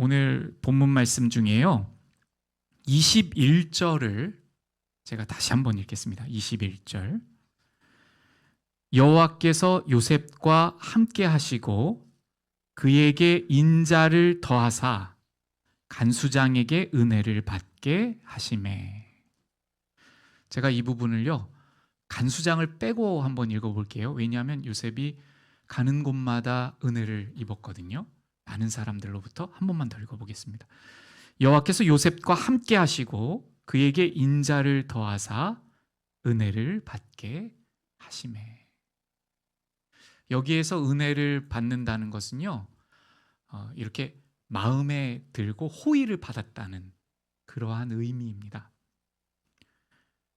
오늘 본문 말씀 중에요 21절을 제가 다시 한번 읽겠습니다. 21절. 여호와께서 요셉과 함께 하시고 그에게 인자를 더하사 간수장에게 은혜를 받게 하시매. 제가 이 부분을요 간수장을 빼고 한번 읽어볼게요. 왜냐하면 요셉이 가는 곳마다 은혜를 입었거든요. 많은 사람들로부터. 한 번만 더 읽어보겠습니다. 여호와께서 요셉과 함께 하시고 그에게 인자를 더하사 은혜를 받게 하시매. 여기에서 은혜를 받는다는 것은요 이렇게 마음에 들고 호의를 받았다는 그러한 의미입니다.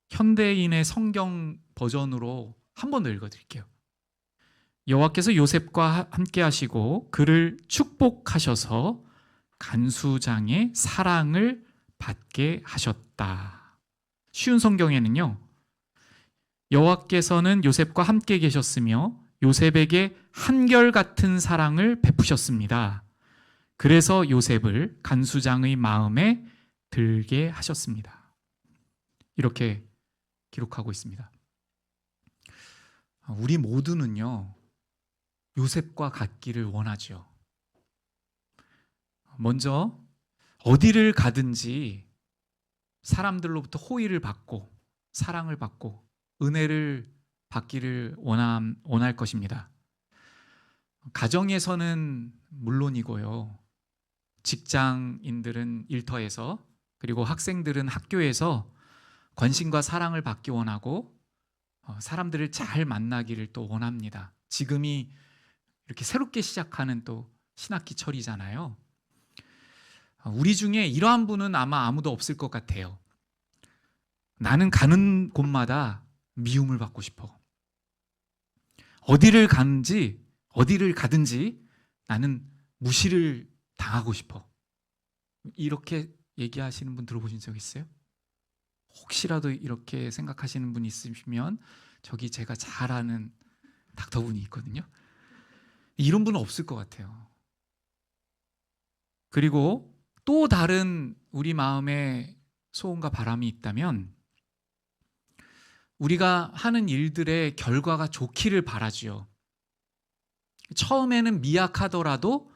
현대인의 성경 버전으로 한 번 더 읽어드릴게요. 여호와께서 요셉과 함께 하시고 그를 축복하셔서 간수장의 사랑을 받게 하셨다. 쉬운 성경에는요 여호와께서는 요셉과 함께 계셨으며 요셉에게 한결같은 사랑을 베푸셨습니다. 그래서 요셉을 간수장의 마음에 들게 하셨습니다. 이렇게 기록하고 있습니다. 우리 모두는요 요셉과 같기를 원하죠. 먼저 어디를 가든지 사람들로부터 호의를 받고 사랑을 받고 은혜를 받기를 원할 것입니다. 가정에서는 물론이고요. 직장인들은 일터에서, 그리고 학생들은 학교에서 관심과 사랑을 받기 원하고 사람들을 잘 만나기를 또 원합니다. 지금이 이렇게 새롭게 시작하는 또 신학기철이잖아요. 우리 중에 이러한 분은 아마 아무도 없을 것 같아요. 나는 가는 곳마다 미움을 받고 싶어. 어디를 가든지 나는 무시를 당하고 싶어. 이렇게 얘기하시는 분 들어보신 적 있어요? 혹시라도 이렇게 생각하시는 분 있으시면 저기 제가 잘 아는 닥터분이 있거든요. 이런 분은 없을 것 같아요. 그리고 또 다른 우리 마음에 소원과 바람이 있다면 우리가 하는 일들의 결과가 좋기를 바라지요. 처음에는 미약하더라도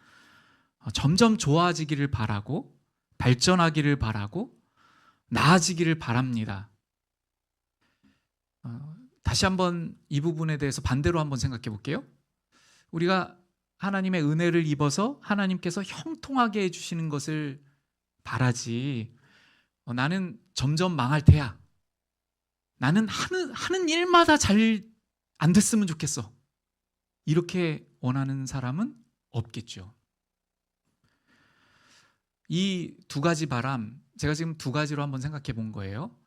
점점 좋아지기를 바라고 발전하기를 바라고 나아지기를 바랍니다. 다시 한번 이 부분에 대해서 반대로 한번 생각해 볼게요. 우리가 하나님의 은혜를 입어서 하나님께서 형통하게 해주시는 것을 바라지 나는 점점 망할 테야. 나는 하는 일마다 잘 안 됐으면 좋겠어. 이렇게 원하는 사람은 없겠죠. 이 두 가지 바람, 제가 지금 두 가지로 한번 생각해 본 거예요.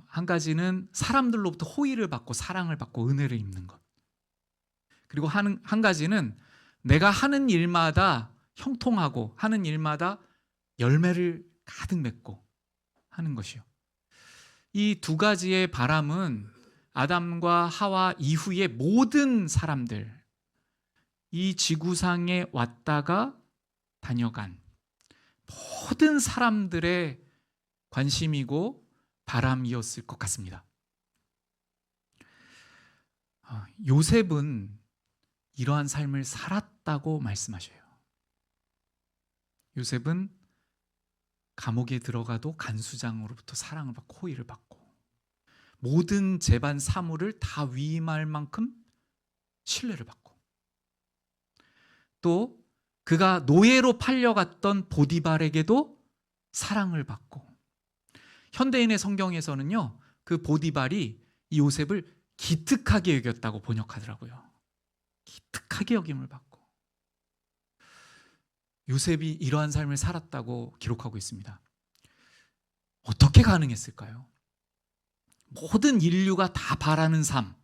한 가지는 사람들로부터 호의를 받고 사랑을 받고 은혜를 입는 것. 그리고 한 가지는 내가 하는 일마다 형통하고 하는 일마다 열매를 가득 맺고 하는 것이요. 이 두 가지의 바람은 아담과 하와 이후의 모든 사람들, 이 지구상에 왔다가 다녀간 모든 사람들의 관심이고 바람이었을 것 같습니다. 요셉은 이러한 삶을 살았다고 말씀하셔요. 요셉은 감옥에 들어가도 간수장으로부터 사랑을 받고 호의를 받고 모든 재반 사물을 다 위임할 만큼 신뢰를 받고 또 그가 노예로 팔려갔던 보디발에게도 사랑을 받고 현대인의 성경에서는요 그 보디발이 이 요셉을 기특하게 여겼다고 번역하더라고요. 기특하게 여김을 받고 요셉이 이러한 삶을 살았다고 기록하고 있습니다. 어떻게 가능했을까요? 모든 인류가 다 바라는 삶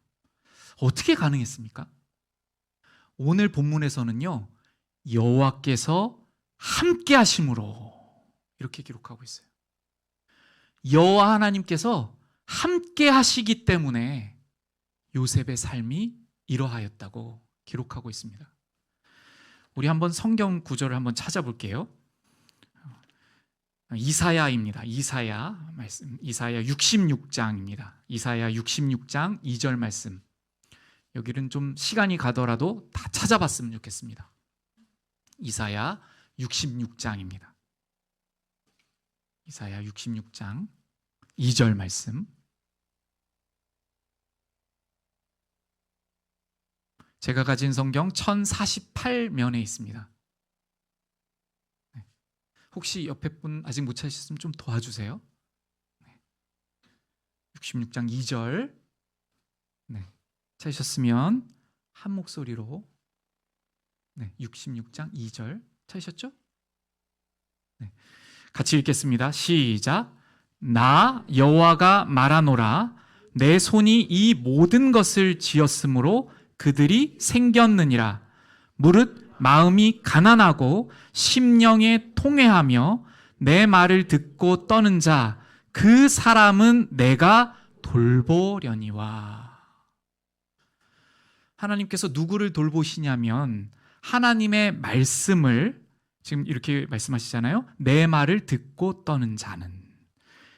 어떻게 가능했습니까? 오늘 본문에서는요 여호와께서 함께 하심으로 이렇게 기록하고 있어요. 여호와 하나님께서 함께 하시기 때문에 요셉의 삶이 이러하였다고 기록하고 있습니다. 우리 한번 성경 구절을 한번 찾아볼게요. 이사야입니다. 이사야 말씀, 이사야 66장입니다. 이사야 66장 2절 말씀. 여기는 좀 시간이 가더라도 다 찾아봤으면 좋겠습니다. 이사야 66장입니다. 이사야 66장 2절 말씀. 제가 가진 성경 1048면에 있습니다. 혹시 옆에 분 아직 못 찾으셨으면 좀 도와주세요. 66장 2절. 찾으셨으면 한 목소리로 66장 2절 찾으셨죠? 같이 읽겠습니다. 시작. 나 여호와가 말하노라. 내 손이 이 모든 것을 지었으므로 그들이 생겼느니라. 무릇 마음이 가난하고 심령에 통회하며 내 말을 듣고 떠는 자, 그 사람은 내가 돌보려니와. 하나님께서 누구를 돌보시냐면 하나님의 말씀을 지금 이렇게 말씀하시잖아요. 내 말을 듣고 떠는 자는,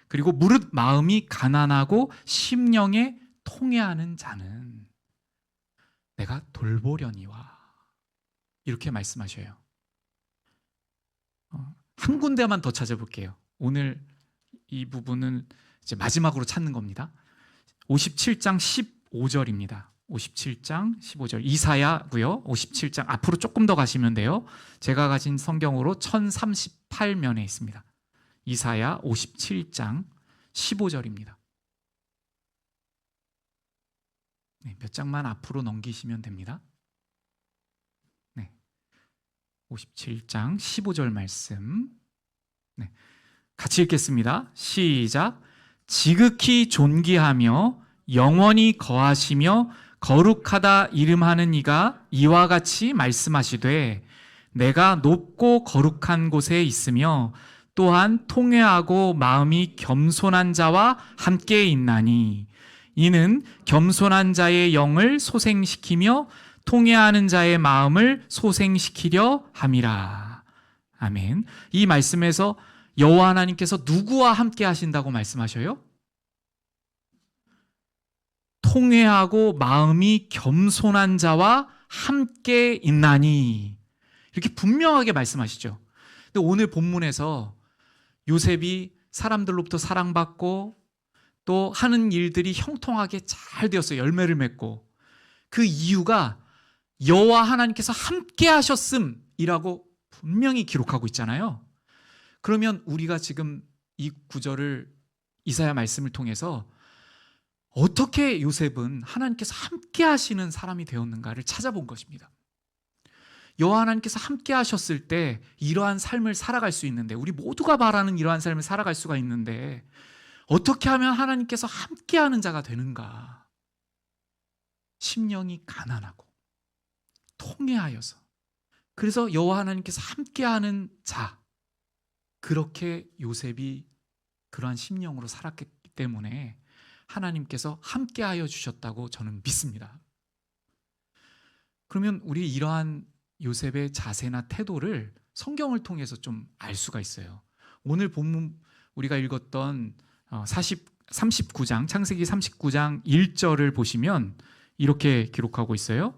그리고 무릇 마음이 가난하고 심령에 통회하는 자는 내가 돌보려니와. 이렇게 말씀하셔요. 한 군데만 더 찾아볼게요. 오늘 이 부분은 이제 마지막으로 찾는 겁니다. 57장 15절입니다. 57장 15절 이사야고요. 57장 앞으로 조금 더 가시면 돼요. 제가 가진 성경으로 1038면에 있습니다. 이사야 57장 15절입니다. 몇 장만 앞으로 넘기시면 됩니다. 57장 15절 말씀. 같이 읽겠습니다. 시작. 지극히 존귀하며 영원히 거하시며 거룩하다 이름하는 이가 이와 같이 말씀하시되, 내가 높고 거룩한 곳에 있으며 또한 통회하고 마음이 겸손한 자와 함께 있나니, 이는 겸손한 자의 영을 소생시키며 통회하는 자의 마음을 소생시키려 함이라. 아멘. 이 말씀에서 여호와 하나님께서 누구와 함께 하신다고 말씀하셔요? 통회하고 마음이 겸손한 자와 함께 있나니, 이렇게 분명하게 말씀하시죠. 근데 오늘 본문에서 요셉이 사람들로부터 사랑받고 또 하는 일들이 형통하게 잘 되었어요. 열매를 맺고. 그 이유가 여호와 하나님께서 함께 하셨음이라고 분명히 기록하고 있잖아요. 그러면 우리가 지금 이 구절을, 이사야 말씀을 통해서 어떻게 요셉은 하나님께서 함께 하시는 사람이 되었는가를 찾아본 것입니다. 여호와 하나님께서 함께 하셨을 때 이러한 삶을 살아갈 수 있는데, 우리 모두가 바라는 이러한 삶을 살아갈 수가 있는데, 어떻게 하면 하나님께서 함께 하는 자가 되는가? 심령이 가난하고 통회하여서, 그래서 여호와 하나님께서 함께하는 자, 그렇게 요셉이 그러한 심령으로 살았기 때문에 하나님께서 함께하여 주셨다고 저는 믿습니다. 그러면 우리 이러한 요셉의 자세나 태도를 성경을 통해서 좀 알 수가 있어요. 오늘 본문 우리가 읽었던 39장, 창세기 39장 1절을 보시면 이렇게 기록하고 있어요.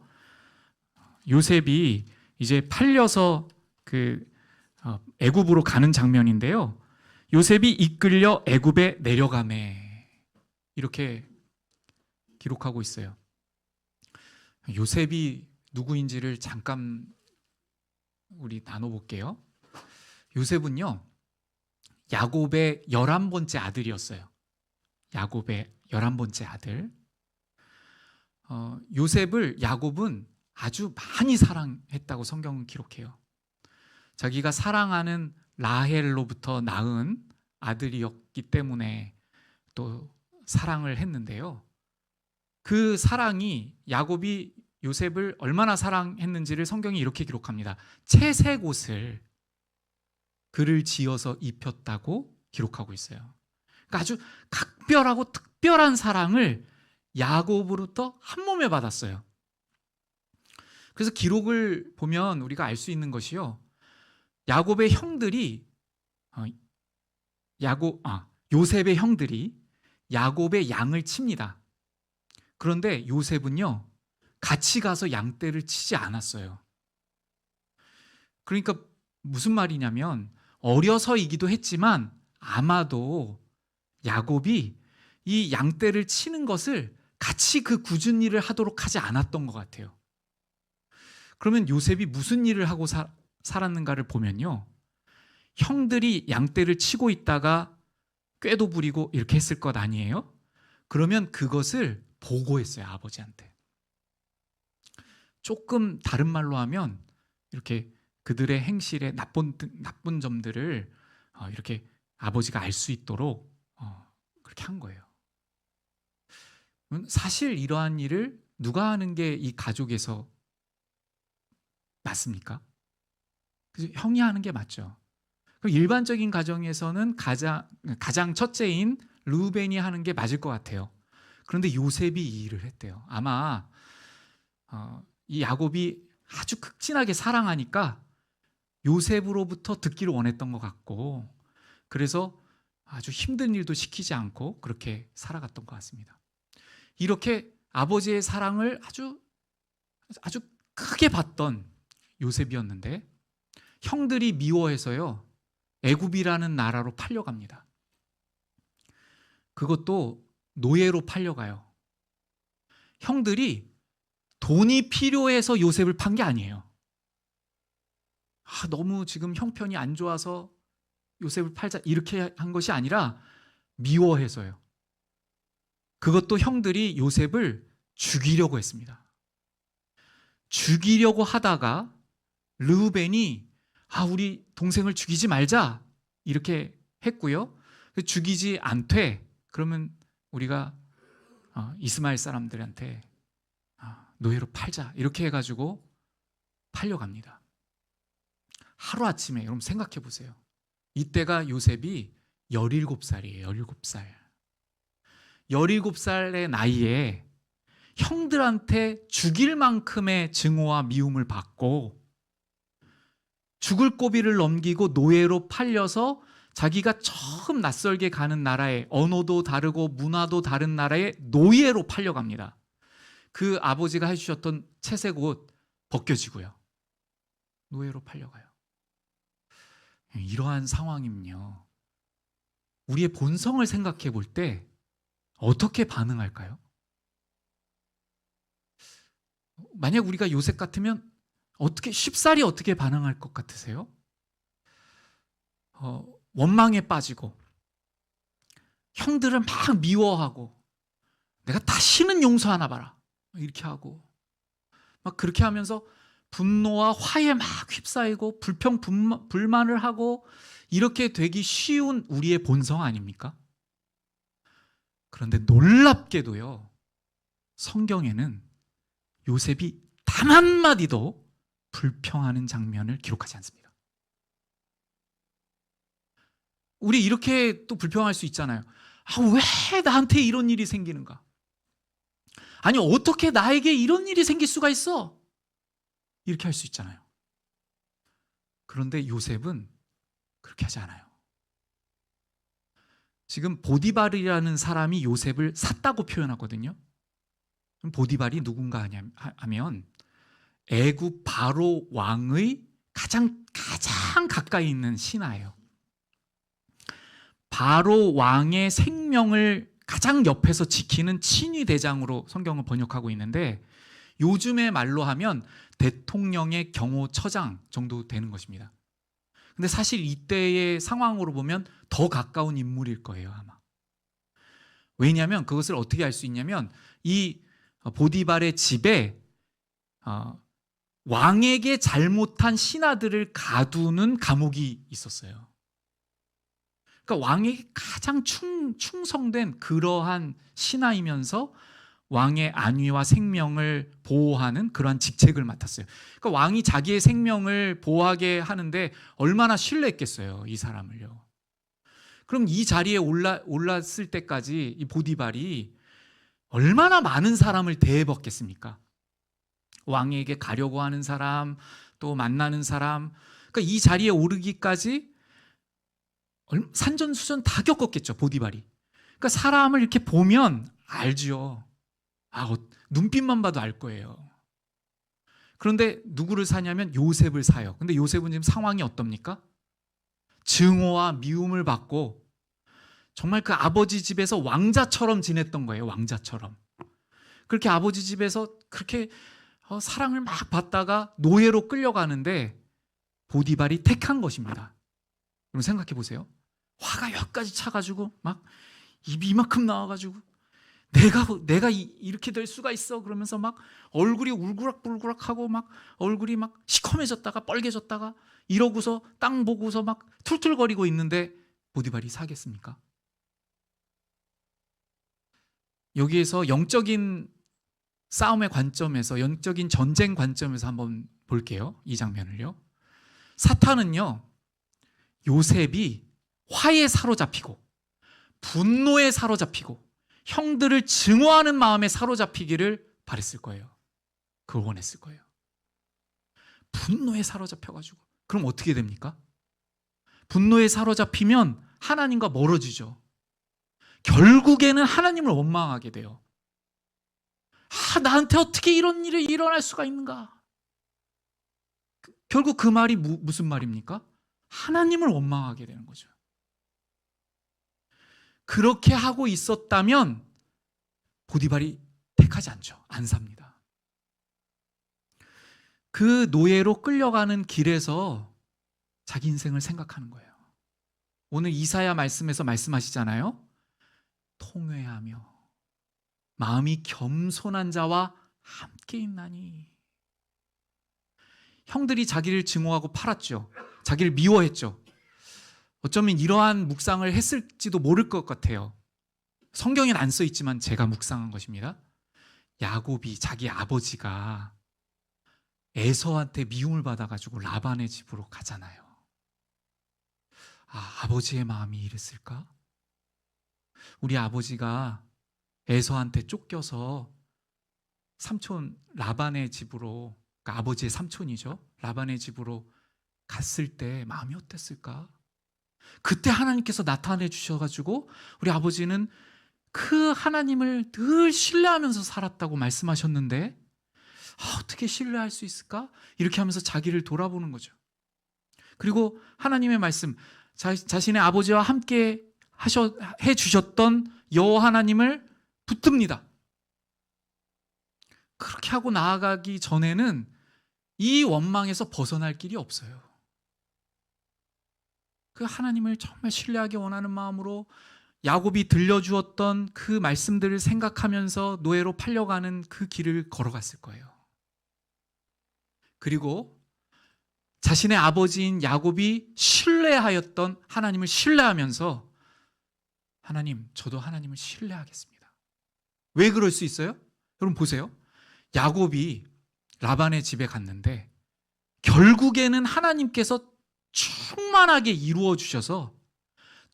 요셉이 이제 팔려서 애굽으로 가는 장면인데요. 요셉이 이끌려 애굽에 내려가매, 이렇게 기록하고 있어요. 요셉이 누구인지를 잠깐 우리 나눠볼게요. 요셉은요, 야곱의 11번째 아들이었어요. 야곱의 11번째 아들. 요셉을 야곱은 아주 많이 사랑했다고 성경은 기록해요. 자기가 사랑하는 라헬로부터 낳은 아들이었기 때문에 또 사랑을 했는데요. 그 사랑이, 야곱이 요셉을 얼마나 사랑했는지를 성경이 이렇게 기록합니다. 채색 옷을 그를 지어서 입혔다고 기록하고 있어요. 그러니까 아주 각별하고 특별한 사랑을 야곱으로부터 한 몸에 받았어요. 그래서 기록을 보면 우리가 알 수 있는 것이요, 야곱의 형들이 요셉의 형들이 야곱의 양을 칩니다. 그런데 요셉은요, 같이 가서 양떼를 치지 않았어요. 그러니까 무슨 말이냐면 어려서이기도 했지만 아마도 야곱이 이 양떼를 치는 것을 같이 그 굳은 일을 하도록 하지 않았던 것 같아요. 그러면 요셉이 무슨 일을 하고 살았는가를 보면요, 형들이 양떼를 치고 있다가 꾀도 부리고 이렇게 했을 것 아니에요? 그러면 그것을 보고했어요, 아버지한테. 조금 다른 말로 하면 이렇게 그들의 행실의 나쁜 점들을 이렇게 아버지가 알 수 있도록 그렇게 한 거예요. 사실 이러한 일을 누가 하는 게 이 가족에서 맞습니까? 그래서 형이 하는 게 맞죠. 일반적인 가정에서는 가장 첫째인 르우벤이 하는 게 맞을 것 같아요. 그런데 요셉이 이 일을 했대요. 아마 이 야곱이 아주 극진하게 사랑하니까 요셉으로부터 듣기를 원했던 것 같고, 그래서 아주 힘든 일도 시키지 않고 그렇게 살아갔던 것 같습니다. 이렇게 아버지의 사랑을 아주 크게 받던 요셉이었는데 형들이 미워해서요, 애굽이라는 나라로 팔려갑니다. 그것도 노예로 팔려가요. 형들이 돈이 필요해서 요셉을 판 게 아니에요. 너무 지금 형편이 안 좋아서 요셉을 팔자 이렇게 한 것이 아니라 미워해서요. 그것도 형들이 요셉을 죽이려고 했습니다. 죽이려고 하다가 르우벤이 우리 동생을 죽이지 말자 이렇게 했고요. 죽이지 않되 그러면 우리가 이스마엘 사람들한테 노예로 팔자 이렇게 해가지고 팔려갑니다. 하루아침에 여러분 생각해 보세요. 이때가 요셉이 17살이에요. 17살. 17살의 나이에 형들한테 죽일 만큼의 증오와 미움을 받고 죽을 고비를 넘기고 노예로 팔려서 자기가 처음 낯설게 가는 나라에, 언어도 다르고 문화도 다른 나라에 노예로 팔려갑니다. 그 아버지가 해주셨던 채색 옷 벗겨지고요. 노예로 팔려가요. 이러한 상황이면요, 우리의 본성을 생각해 볼 때 어떻게 반응할까요? 만약 우리가 요셉 같으면 쉽사리 어떻게 반응할 것 같으세요? 원망에 빠지고 형들을 막 미워하고 내가 다시는 용서하나 봐라 이렇게 하고 막 그렇게 하면서 분노와 화에 막 휩싸이고 불만을 하고 이렇게 되기 쉬운 우리의 본성 아닙니까? 그런데 놀랍게도요, 성경에는 요셉이 단 한마디도 불평하는 장면을 기록하지 않습니다. 우리 이렇게 또 불평할 수 있잖아요. 왜 나한테 이런 일이 생기는가? 아니, 어떻게 나에게 이런 일이 생길 수가 있어? 이렇게 할 수 있잖아요. 그런데 요셉은 그렇게 하지 않아요. 지금 보디발이라는 사람이 요셉을 샀다고 표현하거든요. 그럼 보디발이 누군가 하면 애굽 바로 왕의 가장 가까이 있는 신하예요. 바로 왕의 생명을 가장 옆에서 지키는 친위 대장으로 성경을 번역하고 있는데, 요즘의 말로 하면 대통령의 경호처장 정도 되는 것입니다. 근데 사실 이때의 상황으로 보면 더 가까운 인물일 거예요, 아마. 왜냐하면 그것을 어떻게 알 수 있냐면 이 보디발의 집에 왕에게 잘못한 신하들을 가두는 감옥이 있었어요. 그러니까 왕에게 가장 충성된 그러한 신하이면서 왕의 안위와 생명을 보호하는 그러한 직책을 맡았어요. 그러니까 왕이 자기의 생명을 보호하게 하는데 얼마나 신뢰했겠어요, 이 사람을요. 그럼 이 자리에 올랐을 때까지 이 보디발이 얼마나 많은 사람을 대해봤겠습니까? 왕에게 가려고 하는 사람, 또 만나는 사람. 그러니까 이 자리에 오르기까지 산전수전 다 겪었겠죠, 보디발이. 그러니까 사람을 이렇게 보면 알죠. 눈빛만 봐도 알 거예요. 그런데 누구를 사냐면 요셉을 사요. 근데 요셉은 지금 상황이 어떻습니까? 증오와 미움을 받고 정말 그 아버지 집에서 왕자처럼 지냈던 거예요. 왕자처럼. 그렇게 아버지 집에서 그렇게 사랑을 막 받다가 노예로 끌려가는데 보디발이 택한 것입니다. 여러분 생각해 보세요. 화가 여기까지 차가지고 막 입이 이만큼 나와가지고 내가 이렇게 될 수가 있어 그러면서 막 얼굴이 울그락불그락하고 막 얼굴이 막 시커매졌다가 빨개졌다가 이러고서 땅 보고서 막 툴툴거리고 있는데 보디발이 사겠습니까? 여기에서 영적인 싸움의 관점에서, 영적인 전쟁 관점에서 한번 볼게요. 이 장면을요. 사탄은요, 요셉이 화에 사로잡히고 분노에 사로잡히고 형들을 증오하는 마음에 사로잡히기를 바랬을 거예요. 그걸 원했을 거예요. 분노에 사로잡혀가지고. 그럼 어떻게 됩니까? 분노에 사로잡히면 하나님과 멀어지죠. 결국에는 하나님을 원망하게 돼요. 나한테 어떻게 이런 일이 일어날 수가 있는가? 결국 그 말이 무슨 말입니까? 하나님을 원망하게 되는 거죠. 그렇게 하고 있었다면 보디발이 택하지 않죠. 안 삽니다. 그 노예로 끌려가는 길에서 자기 인생을 생각하는 거예요. 오늘 이사야 말씀에서 말씀하시잖아요. 통회하며 마음이 겸손한 자와 함께 있나니. 형들이 자기를 증오하고 팔았죠. 자기를 미워했죠. 어쩌면 이러한 묵상을 했을지도 모를 것 같아요. 성경에는 안 써 있지만 제가 묵상한 것입니다. 야곱이 자기 아버지가 에서한테 미움을 받아가지고 라반의 집으로 가잖아요. 아버지의 마음이 이랬을까? 우리 아버지가 에서한테 쫓겨서 삼촌 라반의 집으로, 그러니까 아버지의 삼촌이죠, 라반의 집으로 갔을 때 마음이 어땠을까? 그때 하나님께서 나타내 주셔가지고 우리 아버지는 그 하나님을 늘 신뢰하면서 살았다고 말씀하셨는데 어떻게 신뢰할 수 있을까? 이렇게 하면서 자기를 돌아보는 거죠. 그리고 하나님의 말씀, 자신의 아버지와 함께 해주셨던 여호와 하나님을 붙듭니다. 그렇게 하고 나아가기 전에는 이 원망에서 벗어날 길이 없어요. 그 하나님을 정말 신뢰하기 원하는 마음으로 야곱이 들려주었던 그 말씀들을 생각하면서 노예로 팔려가는 그 길을 걸어갔을 거예요. 그리고 자신의 아버지인 야곱이 신뢰하였던 하나님을 신뢰하면서 하나님, 저도 하나님을 신뢰하겠습니다. 왜 그럴 수 있어요? 여러분 보세요. 야곱이 라반의 집에 갔는데 결국에는 하나님께서 충만하게 이루어 주셔서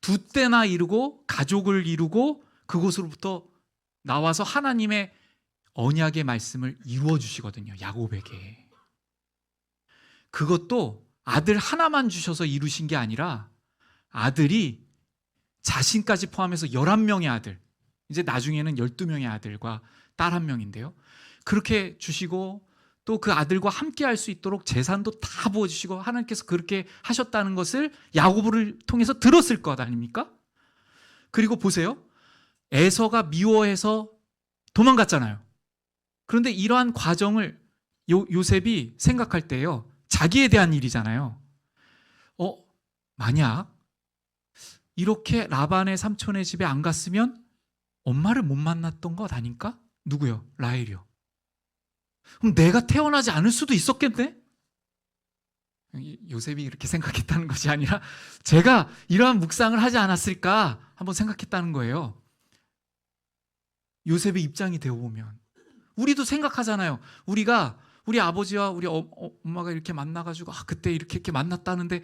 두 때나 이루고 가족을 이루고 그곳으로부터 나와서 하나님의 언약의 말씀을 이루어 주시거든요. 야곱에게. 그것도 아들 하나만 주셔서 이루신 게 아니라 아들이 자신까지 포함해서 11명의 아들, 이제 나중에는 12명의 아들과 딸 1명인데요. 그렇게 주시고 또 그 아들과 함께 할 수 있도록 재산도 다 부어주시고 하나님께서 그렇게 하셨다는 것을 야고보를 통해서 들었을 것 아닙니까? 그리고 보세요. 에서가 미워해서 도망갔잖아요. 그런데 이러한 과정을 요셉이 생각할 때요, 자기에 대한 일이잖아요. 만약 이렇게 라반의 삼촌의 집에 안 갔으면 엄마를 못 만났던 것 아닌가? 누구요? 라헬이요. 그럼 내가 태어나지 않을 수도 있었겠네? 요셉이 이렇게 생각했다는 것이 아니라 제가 이러한 묵상을 하지 않았을까 한번 생각했다는 거예요. 요셉의 입장이 되어보면 우리도 생각하잖아요. 우리가 우리 아버지와 우리 엄마가 이렇게 만나가지고 그때 이렇게 만났다는데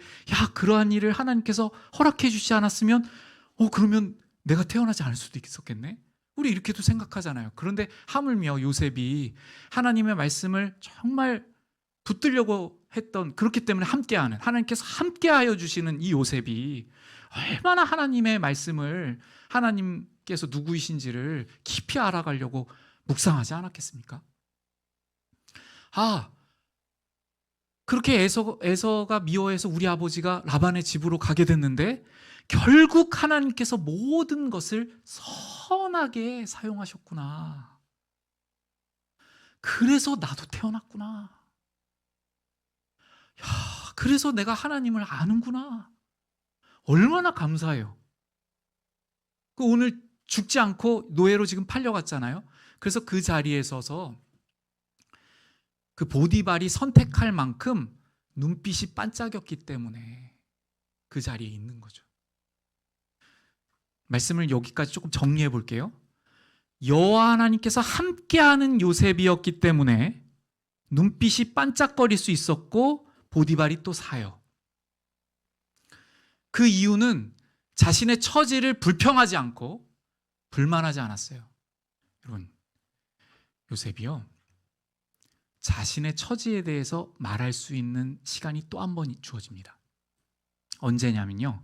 그러한 일을 하나님께서 허락해 주지 않았으면 그러면 내가 태어나지 않을 수도 있었겠네? 우리 이렇게도 생각하잖아요. 그런데 하물며 요셉이 하나님의 말씀을 정말 붙들려고 했던, 그렇기 때문에 함께하는, 하나님께서 함께하여 주시는 이 요셉이 얼마나 하나님의 말씀을, 하나님께서 누구이신지를 깊이 알아가려고 묵상하지 않았겠습니까? 그렇게 에서가 미워해서 우리 아버지가 라반의 집으로 가게 됐는데 결국 하나님께서 모든 것을 선하게 사용하셨구나. 그래서 나도 태어났구나. 그래서 내가 하나님을 아는구나. 얼마나 감사해요. 오늘 죽지 않고 노예로 지금 팔려갔잖아요. 그래서 그 자리에 서서 그 보디발이 선택할 만큼 눈빛이 반짝였기 때문에 그 자리에 있는 거죠. 말씀을 여기까지 조금 정리해 볼게요. 여호와 하나님께서 함께하는 요셉이었기 때문에 눈빛이 반짝거릴 수 있었고 보디발이 또 사요. 그 이유는 자신의 처지를 불평하지 않고 불만하지 않았어요. 여러분, 요셉이요, 자신의 처지에 대해서 말할 수 있는 시간이 또 한 번 주어집니다. 언제냐면요,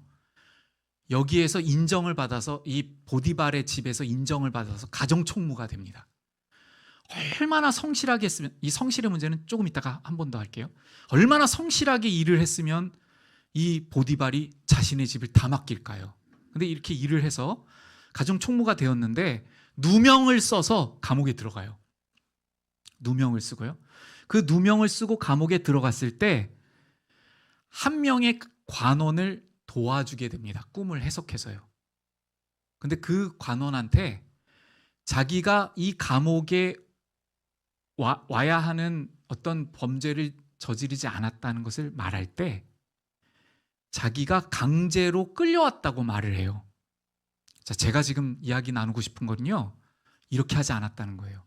여기에서 인정을 받아서, 이 보디발의 집에서 인정을 받아서 가정총무가 됩니다. 얼마나 성실하게 했으면, 이 성실의 문제는 조금 이따가 한 번 더 할게요. 얼마나 성실하게 일을 했으면 이 보디발이 자신의 집을 다 맡길까요? 근데 이렇게 일을 해서 가정총무가 되었는데 누명을 써서 감옥에 들어가요. 누명을 쓰고요. 그 누명을 쓰고 감옥에 들어갔을 때 한 명의 관원을 도와주게 됩니다. 꿈을 해석해서요. 근데 그 관원한테 자기가 이 감옥에 와야 하는 어떤 범죄를 저지르지 않았다는 것을 말할 때 자기가 강제로 끌려왔다고 말을 해요. 자, 제가 지금 이야기 나누고 싶은 거는요, 이렇게 하지 않았다는 거예요.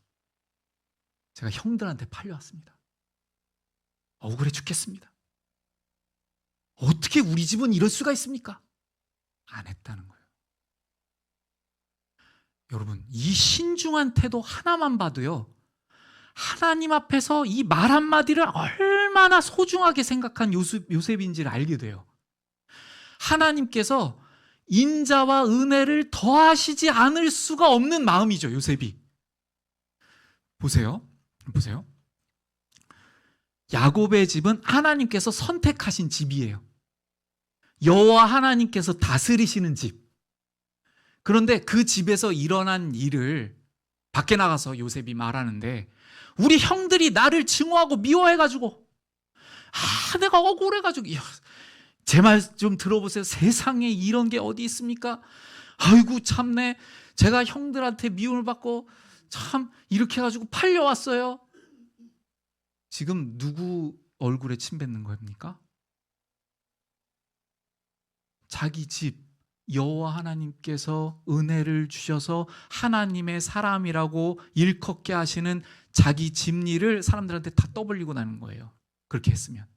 제가 형들한테 팔려왔습니다. 억울해 죽겠습니다. 어떻게 우리 집은 이럴 수가 있습니까? 안 했다는 거예요. 여러분, 이 신중한 태도 하나만 봐도요, 하나님 앞에서 이 말 한마디를 얼마나 소중하게 생각한 요셉인지를 알게 돼요. 하나님께서 인자와 은혜를 더하시지 않을 수가 없는 마음이죠, 요셉이. 보세요. 야곱의 집은 하나님께서 선택하신 집이에요. 여호와 하나님께서 다스리시는 집. 그런데 그 집에서 일어난 일을 밖에 나가서 요셉이 말하는데, 우리 형들이 나를 증오하고 미워해가지고, 내가 억울해가지고, 제 말 좀 들어보세요. 세상에 이런 게 어디 있습니까? 아이고 참네, 제가 형들한테 미움을 받고 참 이렇게 해가지고 팔려왔어요. 지금 누구 얼굴에 침 뱉는 겁니까? 자기 집, 여호와 하나님께서 은혜를 주셔서 하나님의 사람이라고 일컫게 하시는 자기 집 일을 사람들한테 다 떠벌리고 나는 거예요. 그렇게 했으면.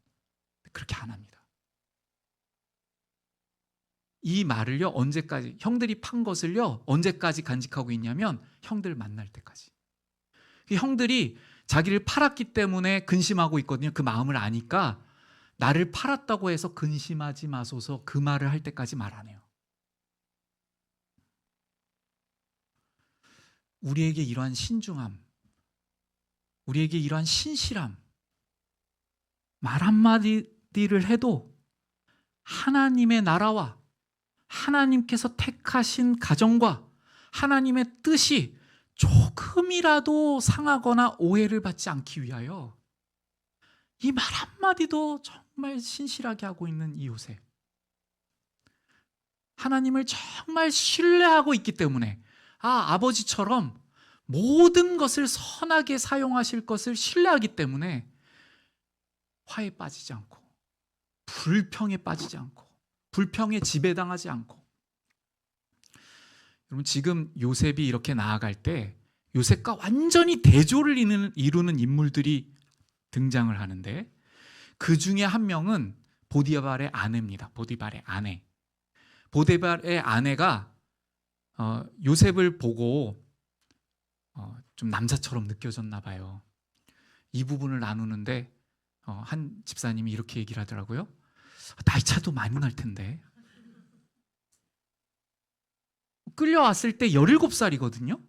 그렇게 안 합니다. 이 말을요, 언제까지, 형들이 판 것을요, 언제까지 간직하고 있냐면 형들 만날 때까지. 형들이 자기를 팔았기 때문에 근심하고 있거든요. 그 마음을 아니까 나를 팔았다고 해서 근심하지 마소서, 그 말을 할 때까지 말 안 해요. 우리에게 이러한 신중함, 우리에게 이러한 신실함, 말 한마디를 해도 하나님의 나라와 하나님께서 택하신 가정과 하나님의 뜻이 조금이라도 상하거나 오해를 받지 않기 위하여 이 말 한마디도 정말 신실하게 하고 있는 이 요셉. 하나님을 정말 신뢰하고 있기 때문에, 아버지처럼 모든 것을 선하게 사용하실 것을 신뢰하기 때문에 화에 빠지지 않고, 불평에 빠지지 않고, 불평에 지배당하지 않고. 여러분, 지금 요셉이 이렇게 나아갈 때 요셉과 완전히 대조를 이루는 인물들이 등장을 하는데, 그 중에 한 명은 보디발의 아내입니다. 보디발의 아내. 보디발의 아내가 요셉을 보고 좀 남자처럼 느껴졌나 봐요. 이 부분을 나누는데 한 집사님이 이렇게 얘기를 하더라고요. 나이 차도 많이 날 텐데. 끌려왔을 때 17살이거든요.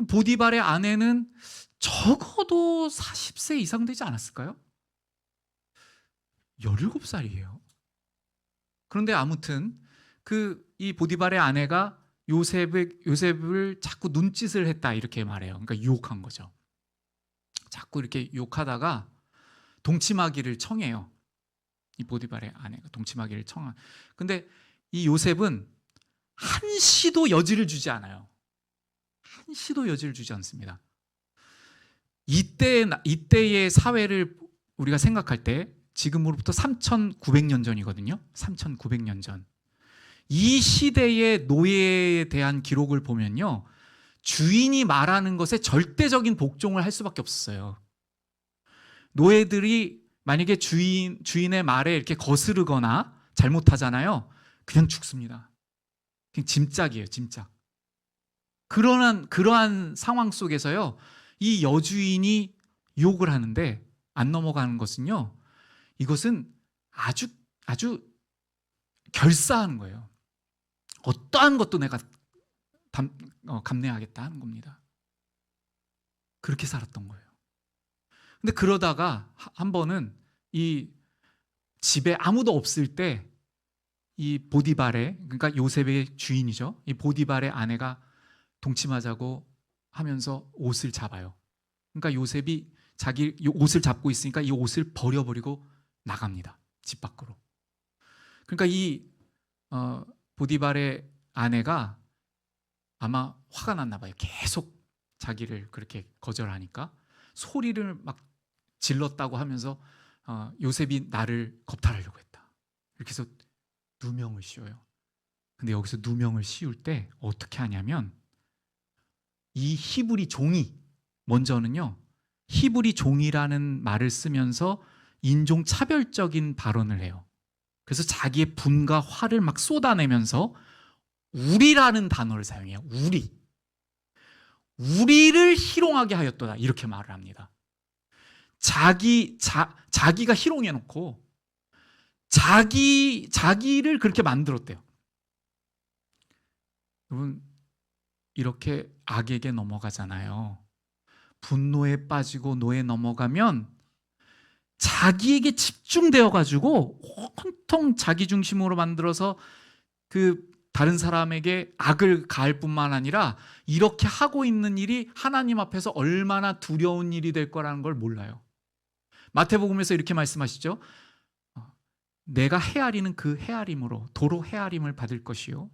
보디발의 아내는 적어도 40세 이상 되지 않았을까요? 17살이에요. 그런데 아무튼 이 보디발의 아내가 요셉을 자꾸 눈짓을 했다 이렇게 말해요. 그러니까 유혹한 거죠. 자꾸 이렇게 유혹하다가 동침하기를 청해요. 이 보디발의 아내가 동침하기를 청한. 근데 이 요셉은 한시도 여지를 주지 않아요. 한시도 여지를 주지 않습니다. 이때의 사회를 우리가 생각할 때 지금으로부터 3,900년 전이거든요. 3,900년 전. 이 시대의 노예에 대한 기록을 보면요, 주인이 말하는 것에 절대적인 복종을 할 수밖에 없었어요. 노예들이 만약에 주인의 말에 이렇게 거스르거나 잘못하잖아요. 그냥 죽습니다. 그냥 짐짝이에요, 짐짝. 그러한 상황 속에서요, 이 여주인이 유혹을 하는데 안 넘어가는 것은요, 이것은 아주 결사하는 거예요. 어떠한 것도 내가 감내하겠다 하는 겁니다. 그렇게 살았던 거예요. 근데 그러다가 한 번은 이 집에 아무도 없을 때 이 보디발의, 그러니까 요셉의 주인이죠, 이 보디발의 아내가 동침하자고 하면서 옷을 잡아요. 그러니까 요셉이 자기 옷을 잡고 있으니까 이 옷을 버려버리고 나갑니다. 집 밖으로. 그러니까 이 보디발의 아내가 아마 화가 났나 봐요. 계속 자기를 그렇게 거절하니까 소리를 막 질렀다고 하면서 요셉이 나를 겁탈하려고 했다. 이렇게 해서 누명을 씌워요. 근데 여기서 누명을 씌울 때 어떻게 하냐면, 이 히브리 종이 먼저는요, 히브리 종이라는 말을 쓰면서 인종 차별적인 발언을 해요. 그래서 자기의 분과 화를 막 쏟아내면서 우리라는 단어를 사용해요. 우리를 희롱하게 하였도다 이렇게 말을 합니다. 자기가 희롱해 놓고 자기를 그렇게 만들었대요. 여러분, 이렇게 악에게 넘어가잖아요. 분노에 빠지고 노에 넘어가면 자기에게 집중되어 가지고 온통 자기 중심으로 만들어서 다른 사람에게 악을 가할 뿐만 아니라 이렇게 하고 있는 일이 하나님 앞에서 얼마나 두려운 일이 될 거라는 걸 몰라요. 마태복음에서 이렇게 말씀하시죠. 내가 헤아리는 그 헤아림으로 도로 헤아림을 받을 것이요,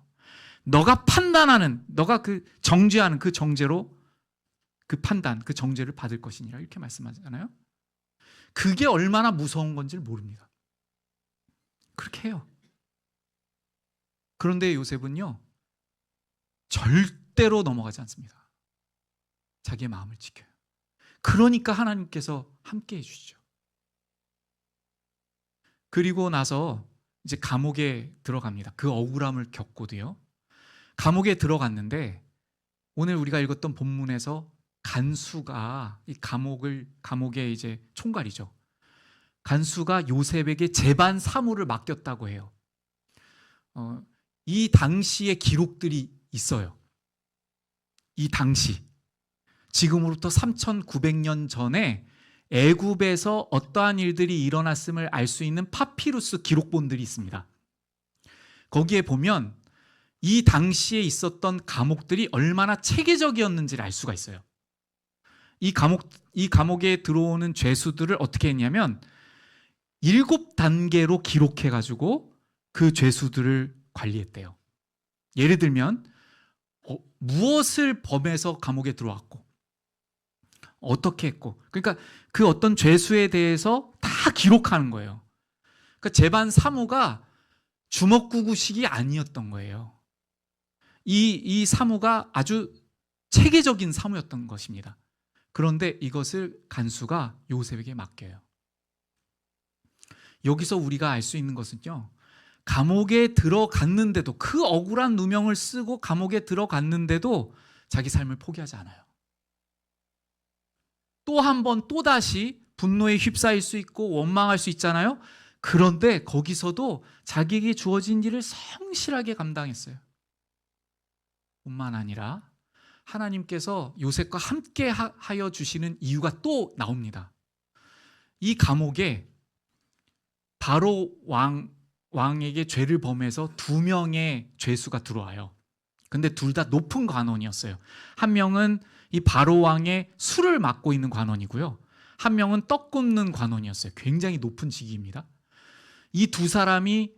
너가 판단하는, 너가 정죄하는 그 정죄로 그 판단, 그 정죄를 받을 것이니라 이렇게 말씀하잖아요. 그게 얼마나 무서운 건지를 모릅니다. 그렇게 해요. 그런데 요셉은요, 절대로 넘어가지 않습니다. 자기의 마음을 지켜요. 그러니까 하나님께서 함께 해주시죠. 그리고 나서 이제 감옥에 들어갑니다. 그 억울함을 겪고도요. 감옥에 들어갔는데 오늘 우리가 읽었던 본문에서 간수가 이 감옥의 이제 총괄이죠. 간수가 요셉에게 재반 사무를 맡겼다고 해요. 이 당시의 기록들이 있어요. 이 당시 지금으로부터 3,900년 전에 애굽에서 어떠한 일들이 일어났음을 알 수 있는 파피루스 기록본들이 있습니다. 거기에 보면 이 당시에 있었던 감옥들이 얼마나 체계적이었는지를 알 수가 있어요. 이 감옥에 들어오는 죄수들을 어떻게 했냐면 7단계로 기록해가지고 그 죄수들을 관리했대요. 예를 들면 무엇을 범해서 감옥에 들어왔고 어떻게 했고, 그러니까 그 어떤 죄수에 대해서 다 기록하는 거예요. 그러니까 재반 사무가 주먹구구식이 아니었던 거예요. 이 사무가 아주 체계적인 사무였던 것입니다. 그런데 이것을 간수가 요셉에게 맡겨요. 여기서 우리가 알 수 있는 것은요, 감옥에 들어갔는데도, 그 억울한 누명을 쓰고 감옥에 들어갔는데도 자기 삶을 포기하지 않아요. 또 한 번 또다시 분노에 휩싸일 수 있고 원망할 수 있잖아요. 그런데 거기서도 자기에게 주어진 일을 성실하게 감당했어요. 뿐만 아니라 하나님께서 요셉과 함께 하여 주시는 이유가 또 나옵니다. 이 감옥에 바로 왕에게 죄를 범해서 2명의 죄수가 들어와요. 근데 둘 다 높은 관원이었어요. 한 명은 이 바로 왕의 술을 맡고 있는 관원이고요. 한 명은 떡 굽는 관원이었어요. 굉장히 높은 직위입니다. 이 두 사람이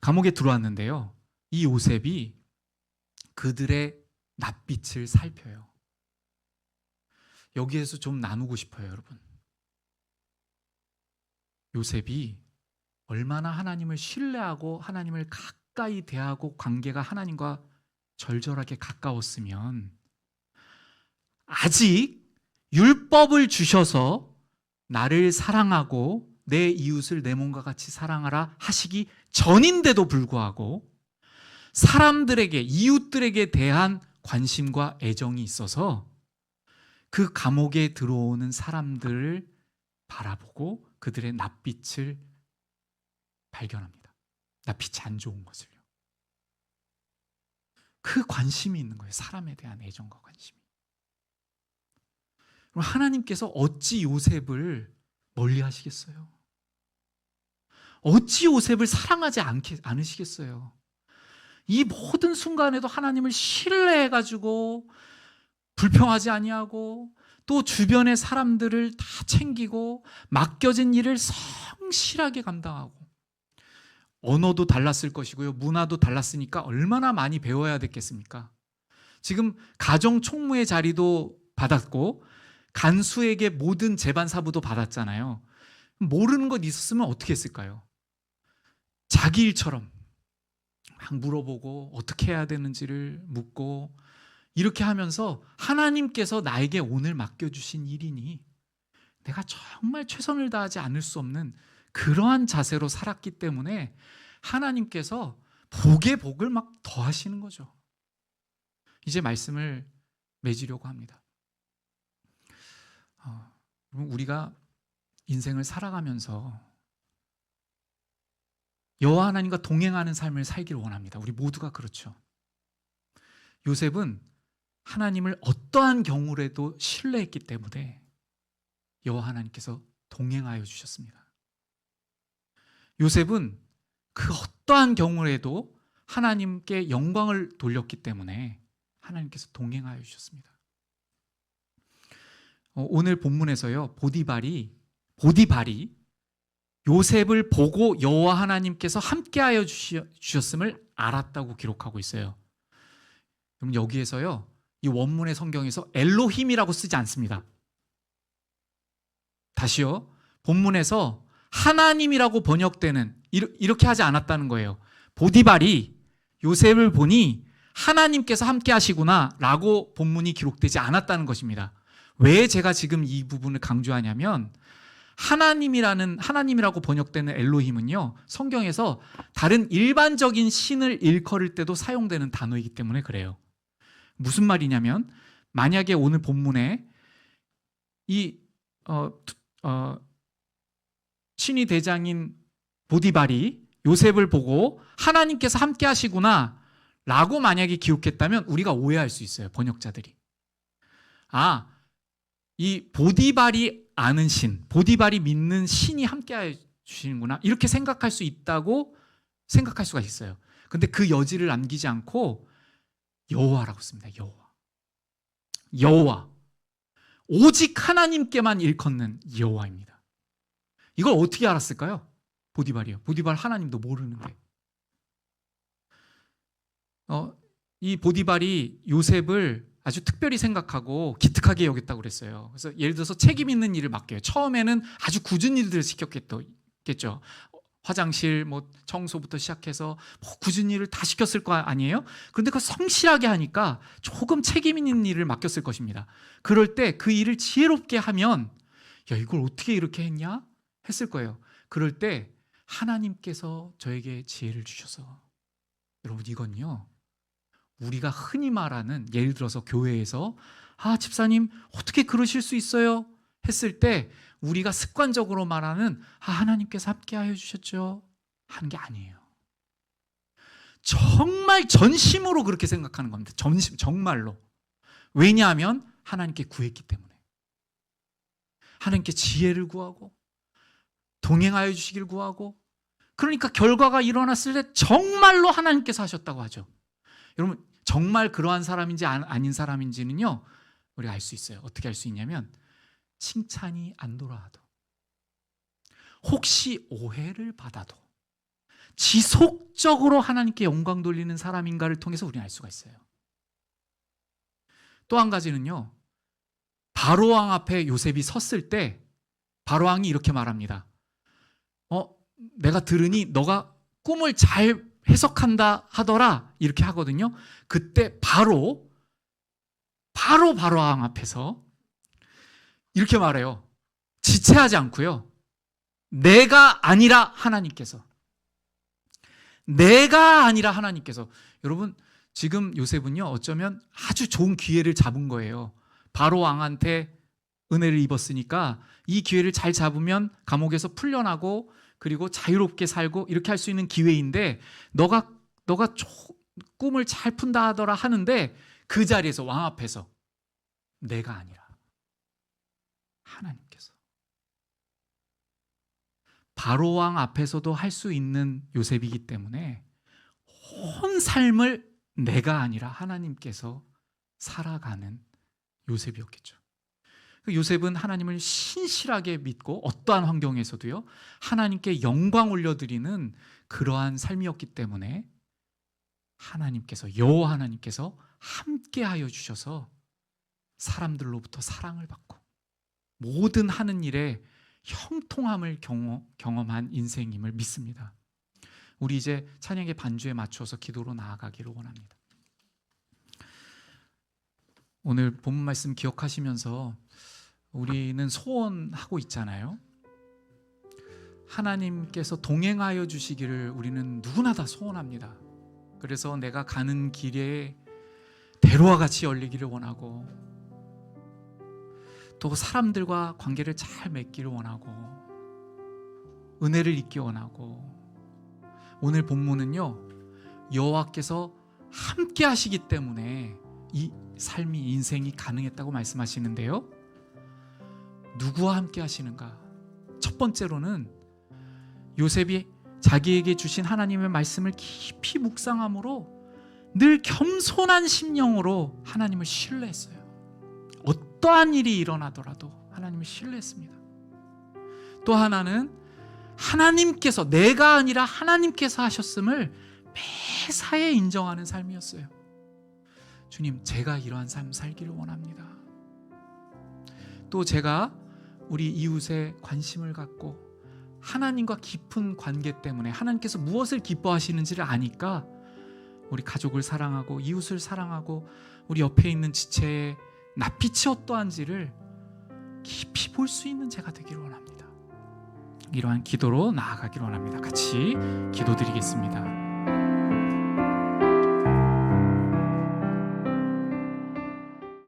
감옥에 들어왔는데요. 이 요셉이 그들의 낯빛을 살펴요. 여기에서 좀 나누고 싶어요, 여러분. 요셉이 얼마나 하나님을 신뢰하고 하나님을 가까이 대하고 관계가 하나님과 절절하게 가까웠으면 아직 율법을 주셔서 나를 사랑하고 내 이웃을 내 몸과 같이 사랑하라 하시기 전인데도 불구하고 사람들에게, 이웃들에게 대한 관심과 애정이 있어서 그 감옥에 들어오는 사람들을 바라보고 그들의 낯빛을 발견합니다. 낯빛이 안 좋은 것을요. 그 관심이 있는 거예요. 사람에 대한 애정과 관심이. 그럼 하나님께서 어찌 요셉을 멀리 하시겠어요? 어찌 요셉을 사랑하지 않으시겠어요? 이 모든 순간에도 하나님을 신뢰해가지고 불평하지 아니하고 또 주변의 사람들을 다 챙기고 맡겨진 일을 성실하게 감당하고 언어도 달랐을 것이고요. 문화도 달랐으니까 얼마나 많이 배워야 됐겠습니까? 지금 가정 총무의 자리도 받았고 간수에게 모든 재반 사부도 받았잖아요. 모르는 것 있었으면 어떻게 했을까요? 자기 일처럼 막 물어보고 어떻게 해야 되는지를 묻고 이렇게 하면서 하나님께서 나에게 오늘 맡겨주신 일이니 내가 정말 최선을 다하지 않을 수 없는 그러한 자세로 살았기 때문에 하나님께서 복에 복을 막 더하시는 거죠. 이제 말씀을 맺으려고 합니다. 우리가 인생을 살아가면서 여호와 하나님과 동행하는 삶을 살기를 원합니다. 우리 모두가 그렇죠. 요셉은 하나님을 어떠한 경우라도 신뢰했기 때문에 여호와 하나님께서 동행하여 주셨습니다. 요셉은 그 어떠한 경우라도 하나님께 영광을 돌렸기 때문에 하나님께서 동행하여 주셨습니다. 오늘 본문에서요, 보디발이 요셉을 보고 여호와 하나님께서 함께하여 주셨음을 알았다고 기록하고 있어요. 그럼 여기에서요, 이 원문의 성경에서 엘로힘이라고 쓰지 않습니다. 다시요, 본문에서 하나님이라고 번역되는 이렇게 하지 않았다는 거예요. 보디발이 요셉을 보니 하나님께서 함께 하시구나 라고 본문이 기록되지 않았다는 것입니다. 왜 제가 지금 이 부분을 강조하냐면 하나님이라고 번역되는 엘로힘은요, 성경에서 다른 일반적인 신을 일컬을 때도 사용되는 단어이기 때문에 그래요. 무슨 말이냐면 만약에 오늘 본문에 이 신이 대장인 보디발이 요셉을 보고 하나님께서 함께 하시구나 라고 만약에 기록했다면 우리가 오해할 수 있어요. 번역자들이. 이 보디발이 아는 신, 보디발이 믿는 신이 함께 해주시는구나 이렇게 생각할 수 있다고 생각할 수가 있어요. 근데 그 여지를 남기지 않고 여호와라고 씁니다. 여호와. 오직 하나님께만 일컫는 여호와입니다. 이걸 어떻게 알았을까요? 보디발이요. 보디발 하나님도 모르는데. 이 보디발이 요셉을 아주 특별히 생각하고 기특하게 여겼다고 그랬어요. 그래서 예를 들어서 책임 있는 일을 맡겨요. 처음에는 아주 굳은 일들을 시켰겠죠. 화장실 청소부터 시작해서 굳은 일을 다 시켰을 거 아니에요? 그런데 그걸 성실하게 하니까 조금 책임 있는 일을 맡겼을 것입니다. 그럴 때 그 일을 지혜롭게 하면 야, 이걸 어떻게 이렇게 했냐? 했을 거예요. 그럴 때 하나님께서 저에게 지혜를 주셔서, 여러분 이건요, 우리가 흔히 말하는, 예를 들어서 교회에서 집사님 어떻게 그러실 수 있어요? 했을 때 우리가 습관적으로 말하는 하나님께서 함께하여 주셨죠 하는 게 아니에요. 정말 전심으로 그렇게 생각하는 겁니다. 정말로. 왜냐하면 하나님께 구했기 때문에. 하나님께 지혜를 구하고 동행하여 주시길 구하고, 그러니까 결과가 일어났을 때 정말로 하나님께서 하셨다고 하죠. 여러분, 정말 그러한 사람인지 아닌 사람인지는요, 우리가 알 수 있어요. 어떻게 알 수 있냐면 칭찬이 안 돌아와도, 혹시 오해를 받아도 지속적으로 하나님께 영광 돌리는 사람인가를 통해서 우리는 알 수가 있어요. 또 한 가지는요, 바로왕 앞에 요셉이 섰을 때 바로왕이 이렇게 말합니다. 내가 들으니 너가 꿈을 잘 해석한다 하더라, 이렇게 하거든요. 그때 바로 바로왕 앞에서 이렇게 말해요. 지체하지 않고요, 내가 아니라 하나님께서. 여러분, 지금 요셉은요, 어쩌면 아주 좋은 기회를 잡은 거예요. 바로왕한테 은혜를 입었으니까 이 기회를 잘 잡으면 감옥에서 풀려나고 그리고 자유롭게 살고 이렇게 할 수 있는 기회인데, 너가 꿈을 잘 푼다 하더라 하는데, 그 자리에서 왕 앞에서 내가 아니라 하나님께서. 바로왕 앞에서도 할 수 있는 요셉이기 때문에 온 삶을 내가 아니라 하나님께서 살아가는 요셉이었겠죠. 요셉은 하나님을 신실하게 믿고 어떠한 환경에서도요, 하나님께 영광 올려드리는 그러한 삶이었기 때문에 여호와 하나님께서 함께하여 주셔서 사람들로부터 사랑을 받고 모든 하는 일에 형통함을 경험한 인생임을 믿습니다. 우리 이제 찬양의 반주에 맞춰서 기도로 나아가기를 원합니다. 오늘 본문 말씀 기억하시면서 우리는 소원하고 있잖아요. 하나님께서 동행하여 주시기를 우리는 누구나 다 소원합니다. 그래서 내가 가는 길에 대로와 같이 열리기를 원하고, 또 사람들과 관계를 잘 맺기를 원하고, 은혜를 잊기 원하고. 오늘 본문은요, 여호와께서 함께 하시기 때문에 이 삶이, 인생이 가능했다고 말씀하시는데요, 누구와 함께 하시는가? 첫 번째로는 요셉이 자기에게 주신 하나님의 말씀을 깊이 묵상함으로 늘 겸손한 심령으로 하나님을 신뢰했어요. 어떠한 일이 일어나더라도 하나님을 신뢰했습니다. 또 하나는 하나님께서, 내가 아니라 하나님께서 하셨음을 매사에 인정하는 삶이었어요. 주님, 제가 이러한 삶 살기를 원합니다. 또 제가 우리 이웃에 관심을 갖고 하나님과 깊은 관계 때문에 하나님께서 무엇을 기뻐하시는지를 아니까 우리 가족을 사랑하고 이웃을 사랑하고 우리 옆에 있는 지체의 낯빛이 어떠한지를 깊이 볼 수 있는 제가 되기를 원합니다. 이러한 기도로 나아가기를 원합니다. 같이 기도드리겠습니다.